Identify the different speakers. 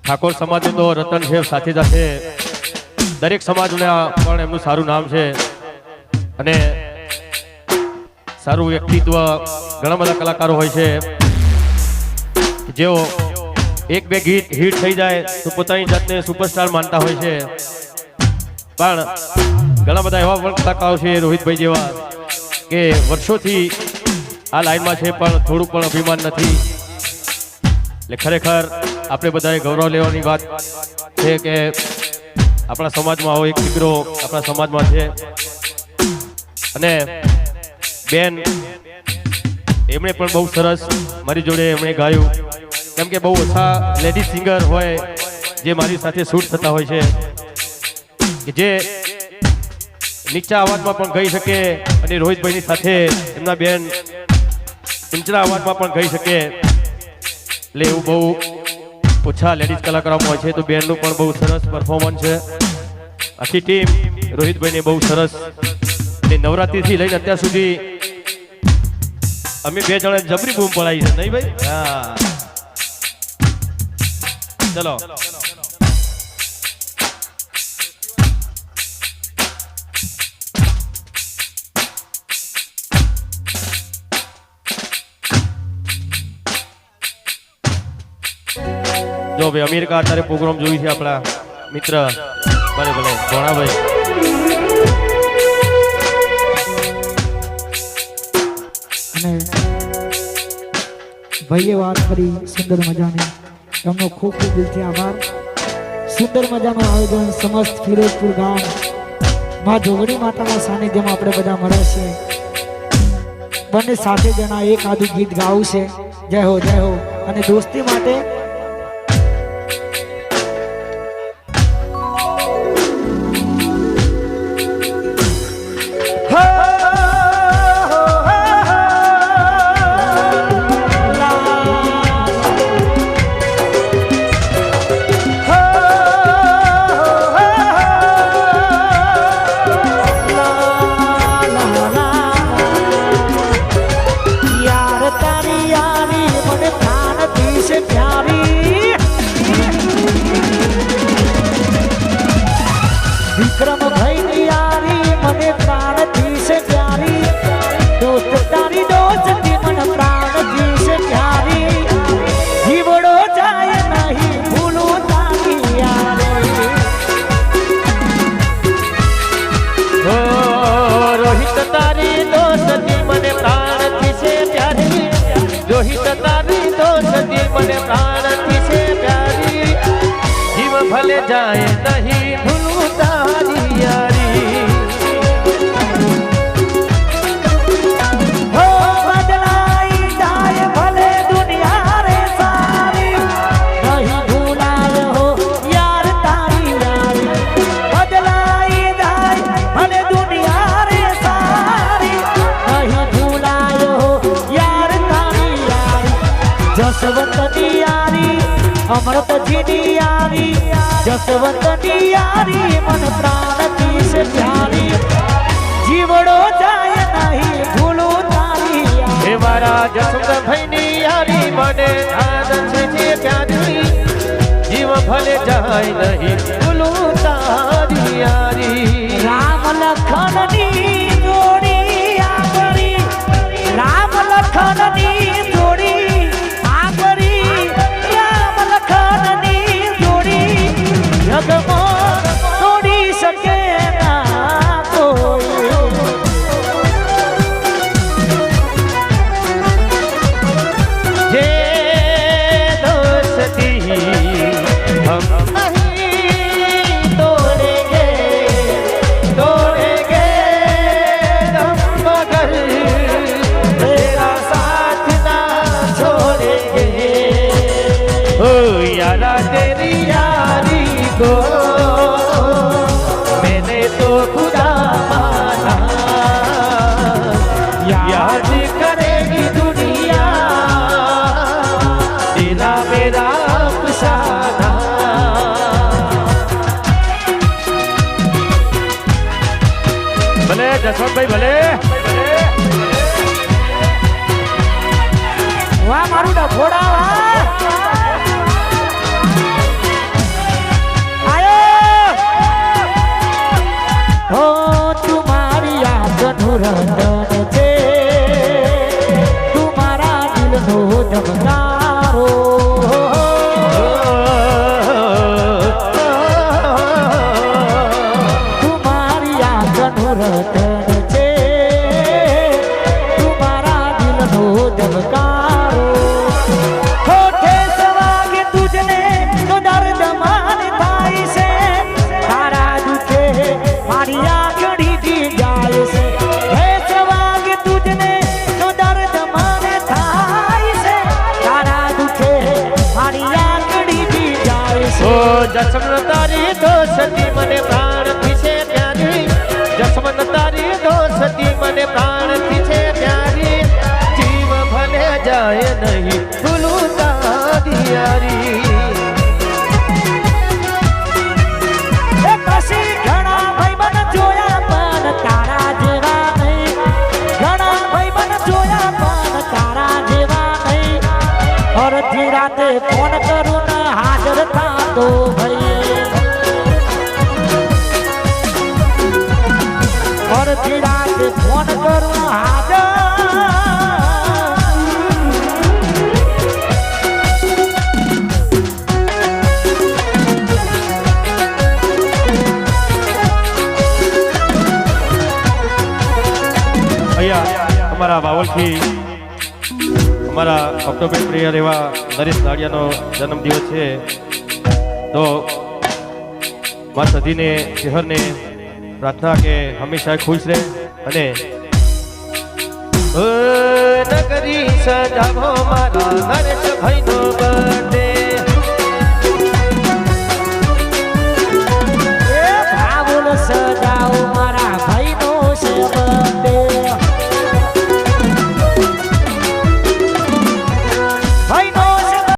Speaker 1: ઠાકોર સમાજનું તો રતન છે, સાથે સાથે દરેક સમાજના પણ એમનું સારું નામ છે અને સારું વ્યક્તિત્વ. ઘણા બધા કલાકારો હોય છે જેઓ એક બે ગીત હિટ થઈ જાય તો પોતાની જાતને સુપરસ્ટાર માનતા હોય છે, પણ ઘણા બધા એવા પણ કલાકારો છે રોહિતભાઈ જેવા કે વર્ષોથી આ લાઈનમાં છે પણ થોડું પણ અભિમાન નથી. એટલે ખરેખર આપણે બધાએ ગૌરવ લેવાની વાત છે કે આપણા સમાજમાં આવો એક દીકરો આપણા સમાજમાં છે. અને બેન એમણે પણ બહુ સરસ મારી જોડે એમણે ગાયું, કેમ કે બહુ ઓછા લેડી સિંગર હોય જે મારી સાથે શૂટ થતા હોય છે કે જે નીચા અવાજમાં પણ ગાઈ શકે અને રોહિતભાઈની સાથે એમના બેન ઊંચા અવાજમાં પણ ગાઈ શકે. એટલે એવું બહુ ઓછા લેડીઝ કલાકારોમાં હોય છે. તો બેનનું પણ બહુ સરસ પરફોર્મન્સ છે. આખી ટીમ રોહિતભાઈને બહુ સરસ. નવરાત્રિથી લઈને અત્યાર સુધી અમે બે જણા જબરી બૂમ પડાવી છે નહીં ભાઈ? હા, ચલો. જો ભાઈ અમેરિકા અત્યારે પ્રોગ્રામ જોઈ છે આપણા મિત્ર ભલે ભલે ભોણાભાઈ.
Speaker 2: અને ભાઈએ વાત કરી સુંદર મજાની, એમનો ખૂબ ખૂબ દિલથી આભાર. સુંદર મજાનું આયોજન સમસ્ત ફિરોજપુર ગામ માં જોગણી માતાના સાનિધ્યમાં આપણે બધા મળ્યા છે. બંને સાથે જણા એક આદું ગીત ગાવું છે. જય હો જય હો. અને દોસ્તી માટે વિક્રમ ભાઈ યારી મને પ્રાણથી છે પ્યારી, દોસ્ત તારી દોસ્તી મને પ્રાણથી છે પ્યારી, જીવડો જાય નહીં ભૂલું તારી યારી.
Speaker 1: ઓ રોહિત તારી દોસ્તી મને પ્રાણથી છે પ્યારી, રોહિત તારી દોસ્તી મને પ્રાણથી છે પ્યારી, જીવ ભલે જાય નહીં ભૂલું તારી યારી.
Speaker 2: હો બદલાઈ જાય ભલે દુનિયા રે સારી, નહીં ભૂલાવે હો યાર તારી યારી. બદલાઈ જાય ભલે દુનિયા રે સારી, નહીં ભૂલાવે હો યાર તારી યારી. જસવંતની યારી અમૃતજીની યારી, જસવંતની યારી મન પ્રાણથી છે પ્યારી, જીવડો જાય નહીં ભૂલું તારી યારી.
Speaker 1: હે મારા જસવંતભાઈની યારી મને આનંદ છે પ્યારી, જીવ ભલે જાય નહીં ભૂલું તારી યારી.
Speaker 2: રામ લખનની જોડી આગળી, રામ લખનની જોડી આગળી, રામ લખનની જોડી જગમાં તોડી શકે ના કોઈ.
Speaker 1: જે દોસ્તી હમ નહીં તોડેંગે તોડેંગે દમ મગર તેરા સાથ ના છોડેંगे. ओ यारा तेरी यारी को मैंने तो खुदा माना, याद करेगी दुनिया तेरा मेरा अफसाना. ભલે જસવંતભાઈ ભલે.
Speaker 2: વાહ મારું ડફોડા વાહ. હો તુમારી આંખનું રંજન છે તુમારા દિલનો ધબકારો તુમારી આંખનું રંજન છે તુમારા દિલનો ધબકારો હોઠે સવાગે તુજને તો દર્દ માન થાય છે તારા દુખે મારી આંખડી જી જાય છે હે સવાગે તુજને તો દર્દ માન થાય છે તારા દુખે મારી આંખડી જી જાય છે
Speaker 1: ઓ જસમન તારી દોસ્તી મને પ્રાણથી છે પ્યારી જસમન તારી દોસ્તી મને પ્રાણથી છે પ્યારી જીવ ભલે જાય નહીં ભૂલું તારી યારી
Speaker 2: એ કશી ઘણા ભાઈબંધ જોયા પણ તારા જેવા નહીં ઘણા ભાઈબંધ જોયા પણ તારા જેવા નહીં અડધી રાતે ફોન કરું ને હાજર થાતો ભાઈ અડધી રાતે ફોન કરું હાજર
Speaker 1: અહીંયા અમારા વાવલથી અમારા ઓક્ટોબર પ્રિય એવા નરેશ નાડિયાનો જન્મદિવસ છે તો મા સધીને શહેરને પ્રાર્થના કે હંમેશા ખુશ રહે અને નગરી સજાવો મારા નરેશ ભાઈનો બર્થડે